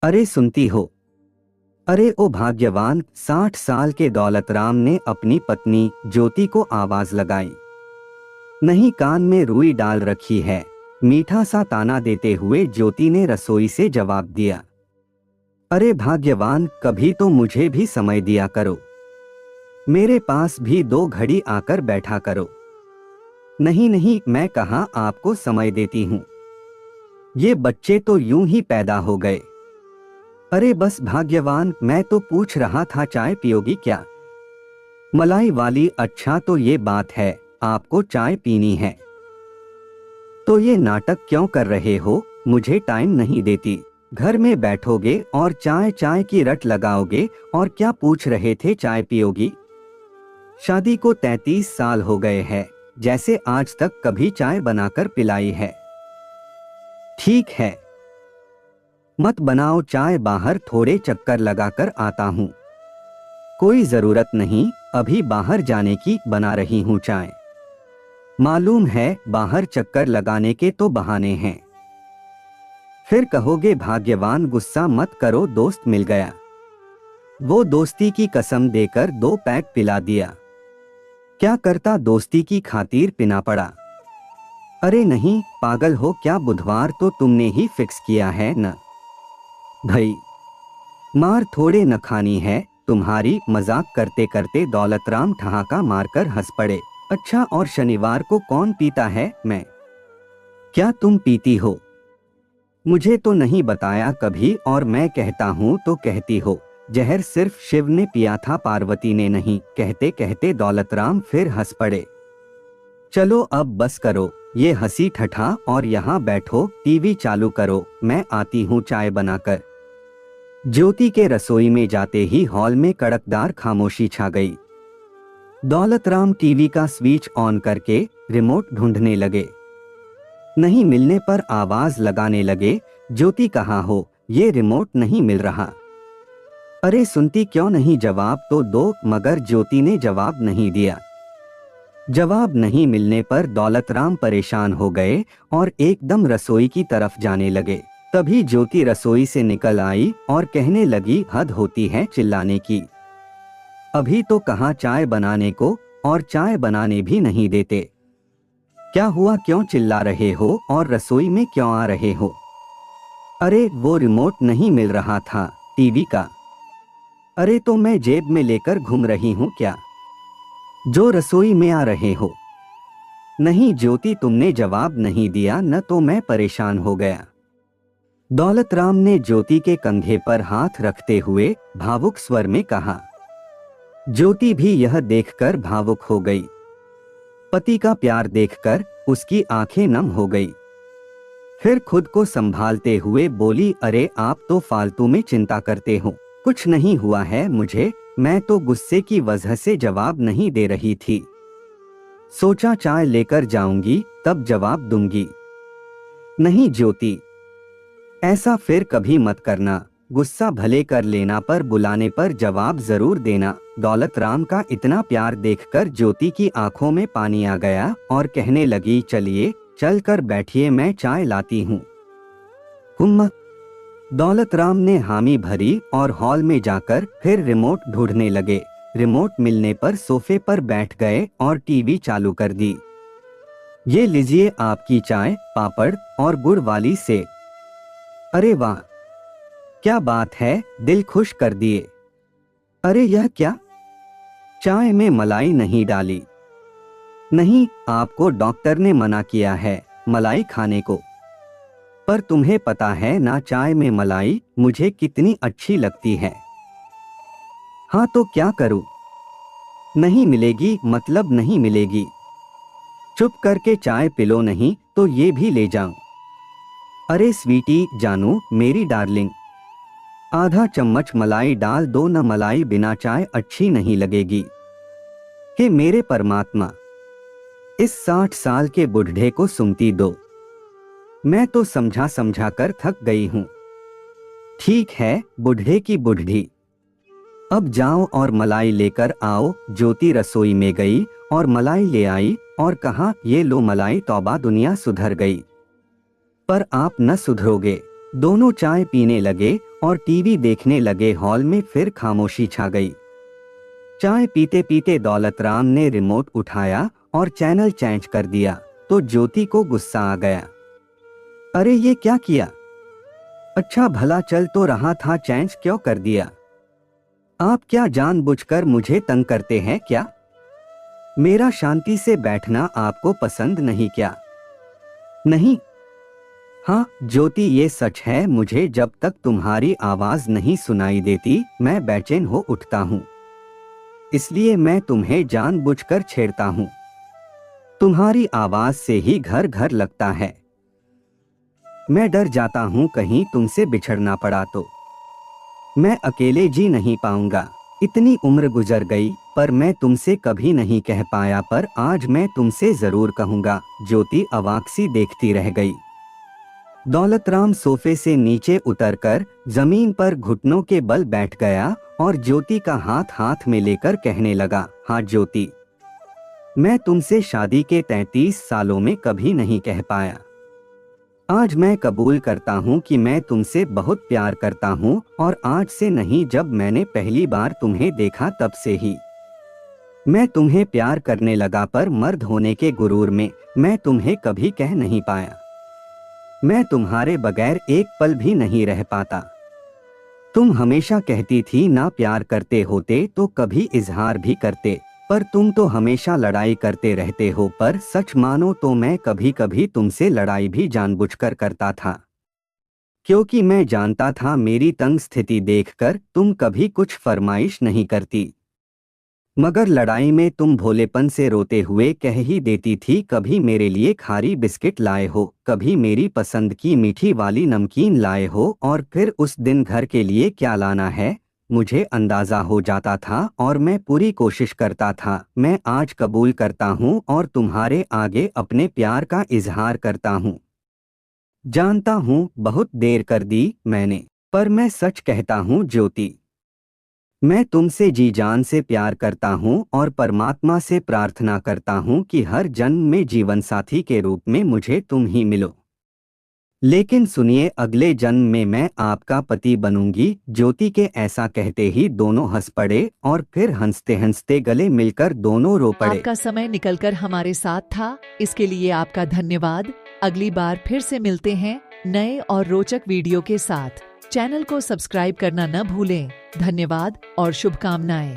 अरे सुनती हो? अरे ओ भाग्यवान 60 साल के दौलतराम ने अपनी पत्नी ज्योति को आवाज लगाई। नहीं, कान में रुई डाल रखी है। मीठा सा ताना देते हुए ज्योति ने रसोई से जवाब दिया। अरे भाग्यवान, कभी तो मुझे भी समय दिया करो। मेरे पास भी 2 घड़ी आकर बैठा करो। नहीं नहीं, मैं कहाँ आपको समय देती हूँ। ये बच्चे तो यूं ही पैदा हो गए। अरे बस भाग्यवान, मैं तो पूछ रहा था चाय पियोगी क्या? मलाई वाली, अच्छा तो ये बात है, आपको चाय पीनी है। तो ये नाटक क्यों कर रहे हो? मुझे टाइम नहीं देती। घर में बैठोगे और चाय चाय की रट लगाओगे। और क्या पूछ रहे थे, चाय पियोगी? शादी को 33 साल हो गए हैं, जैसे आज तक कभी चाय बनाकर पिलाई है। ठीक है, मत बनाओ चाय, बाहर थोड़े चक्कर लगाकर आता हूँ। कोई जरूरत नहीं, अभी बाहर जाने की, बना रही हूँ चाय। मालूम है, बाहर चक्कर लगाने के तो बहाने हैं। फिर कहोगे भाग्यवान गुस्सा मत करो, दोस्त मिल गया। वो दोस्ती की कसम देकर 2 पैक पिला दिया। क्या करता, दोस्ती की खातिर पीना पड़ा। अरे नहीं, पागल हो क्या, बुधवार तो तुमने ही फिक्स किया है न भाई। मार थोड़े न खानी है तुम्हारी। मजाक करते करते दौलतराम ठहाका मारकर हंस पड़े। अच्छा, और शनिवार को कौन पीता है? मैं। क्या तुम पीती हो? मुझे तो नहीं बताया कभी, और मैं कहता हूँ तो कहती हो। जहर सिर्फ शिव ने पिया था, पार्वती ने नहीं। कहते कहते दौलतराम फिर हंस पड़े। चलो अब बस करो ये हंसी ठठा और यहाँ बैठो, टीवी चालू करो, मैं आती हूँ चाय बनाकर। ज्योति के रसोई में जाते ही हॉल में कड़कदार खामोशी छा गई। दौलतराम टीवी का स्विच ऑन करके रिमोट ढूंढने लगे। नहीं मिलने पर आवाज लगाने लगे, ज्योति कहाँ हो, ये रिमोट नहीं मिल रहा। अरे सुनती क्यों नहीं, जवाब तो दो। मगर ज्योति ने जवाब नहीं दिया। जवाब नहीं मिलने पर दौलतराम परेशान हो गए और एकदम रसोई की तरफ जाने लगे। तभी ज्योति रसोई से निकल आई और कहने लगी, हद होती है चिल्लाने की। अभी तो कहाँ चाय बनाने को, और चाय बनाने भी नहीं देते। क्या हुआ, क्यों चिल्ला रहे हो और रसोई में क्यों आ रहे हो? अरे वो रिमोट नहीं मिल रहा था टीवी का। अरे तो मैं जेब में लेकर घूम रही हूँ क्या, जो रसोई में आ रहे हो? नहीं ज्योति, तुमने जवाब नहीं दिया न, तो मैं परेशान हो गया। दौलतराम ने ज्योति के कंधे पर हाथ रखते हुए भावुक स्वर में कहा। ज्योति भी यह देखकर भावुक हो गई। पति का प्यार देखकर उसकी आंखें नम हो गई। फिर खुद को संभालते हुए बोली, अरे आप तो फालतू में चिंता करते हो, कुछ नहीं हुआ है मुझे। मैं तो गुस्से की वजह से जवाब नहीं दे रही थी। सोचा चाय लेकर जाऊंगी तब जवाब दूंगी। नहीं ज्योति, ऐसा फिर कभी मत करना। गुस्सा भले कर लेना, पर बुलाने पर जवाब जरूर देना। दौलतराम का इतना प्यार देखकर ज्योति की आंखों में पानी आ गया और कहने लगी, चलिए चल कर बैठिए, मैं चाय लाती हूँ। हुम्मा। दौलतराम ने हामी भरी और हॉल में जाकर फिर रिमोट ढूंढने लगे। रिमोट मिलने पर सोफे पर बैठ गए और टीवी चालू कर दी। ये लीजिए आपकी चाय, पापड़ और गुड़ वाली सेव। अरे वाह, क्या बात है, दिल खुश कर दिए। अरे यह क्या, चाय में मलाई नहीं डाली? नहीं, आपको डॉक्टर ने मना किया है मलाई खाने को। पर तुम्हें पता है ना, चाय में मलाई मुझे कितनी अच्छी लगती है। हाँ तो क्या करूं? नहीं मिलेगी मतलब नहीं मिलेगी। चुप करके चाय पिलो, नहीं तो ये भी ले जाऊं। अरे स्वीटी, जानू, मेरी डार्लिंग, आधा चम्मच मलाई डाल दो न, मलाई बिना चाय अच्छी नहीं लगेगी। हे मेरे परमात्मा, इस 60 साल के बुढ़े को सुमती दो। मैं तो समझा समझा कर थक गई हूं। ठीक है, बुढ़े की बुढ़ी, अब जाओ और मलाई लेकर आओ। ज्योति रसोई में गई और मलाई ले आई और कहा, ये लो मलाई, तौबा दुनिया सुधर गई। पर आप न सुधरोगे। दोनों चाय पीने लगे और टीवी देखने लगे। हॉल में फिर खामोशी छा गई। चाय पीते पीते दौलतराम ने रिमोट उठाया और चैनल चेंज कर दिया तो ज्योति को गुस्सा आ गया। अरे ये क्या किया? अच्छा भला चल तो रहा था, चेंज क्यों कर दिया? आप क्या जानबूझकर मुझे तंग करते हैं क्या? मेरा शांति से बैठना आपको पसंद नहीं क्या? नहीं। हाँ ज्योति, ये सच है, मुझे जब तक तुम्हारी आवाज नहीं सुनाई देती मैं बेचैन हो उठता हूँ। इसलिए मैं तुम्हें जानबूझकर छेड़ता हूँ। तुम्हारी आवाज से ही घर घर लगता है। मैं डर जाता हूँ कहीं तुमसे बिछड़ना पड़ा तो। मैं अकेले जी नहीं पाऊंगा। इतनी उम्र गुजर गई पर मैं तुमसे कभी नहीं कह पाया, पर आज मैं तुमसे जरूर कहूंगा। ज्योति अवाक सी देखती रह गई। दौलतराम सोफे से नीचे उतरकर जमीन पर घुटनों के बल बैठ गया और ज्योति का हाथ हाथ में लेकर कहने लगा, हाँ ज्योति, मैं तुमसे शादी के 33 सालों में कभी नहीं कह पाया। आज मैं कबूल करता हूँ कि मैं तुमसे बहुत प्यार करता हूँ, और आज से नहीं, जब मैंने पहली बार तुम्हें देखा तब से ही मैं तुम्हें प्यार करने लगा, पर मर्द होने के गुरूर में मैं तुम्हें कभी कह नहीं पाया। मैं तुम्हारे बगैर एक पल भी नहीं रह पाता। तुम हमेशा कहती थी ना प्यार करते होते तो कभी इजहार भी करते, पर तुम तो हमेशा लड़ाई करते रहते हो। पर सच मानो तो मैं कभी कभी तुमसे लड़ाई भी जानबूझकर करता था, क्योंकि मैं जानता था मेरी तंग स्थिति देखकर तुम कभी कुछ फरमाइश नहीं करती। मगर लड़ाई में तुम भोलेपन से रोते हुए कह ही देती थी, कभी मेरे लिए खारी बिस्किट लाए हो, कभी मेरी पसंद की मीठी वाली नमकीन लाए हो, और फिर उस दिन घर के लिए क्या लाना है मुझे अंदाजा हो जाता था और मैं पूरी कोशिश करता था। मैं आज कबूल करता हूँ और तुम्हारे आगे अपने प्यार का इजहार करता हूँ। जानता हूँ बहुत देर कर दी मैंने, पर मैं सच कहता हूँ ज्योति, मैं तुमसे जी जान से प्यार करता हूँ और परमात्मा से प्रार्थना करता हूँ कि हर जन्म में जीवन साथी के रूप में मुझे तुम ही मिलो। लेकिन सुनिए, अगले जन्म में मैं आपका पति बनूंगी। ज्योति के ऐसा कहते ही दोनों हंस पड़े और फिर हंसते हंसते गले मिलकर दोनों रो पड़े। आपका समय निकलकर हमारे साथ था, इसके लिए आपका धन्यवाद। अगली बार फिर से मिलते हैं नए और रोचक वीडियो के साथ। चैनल को सब्सक्राइब करना न भूलें। धन्यवाद और शुभकामनाएं।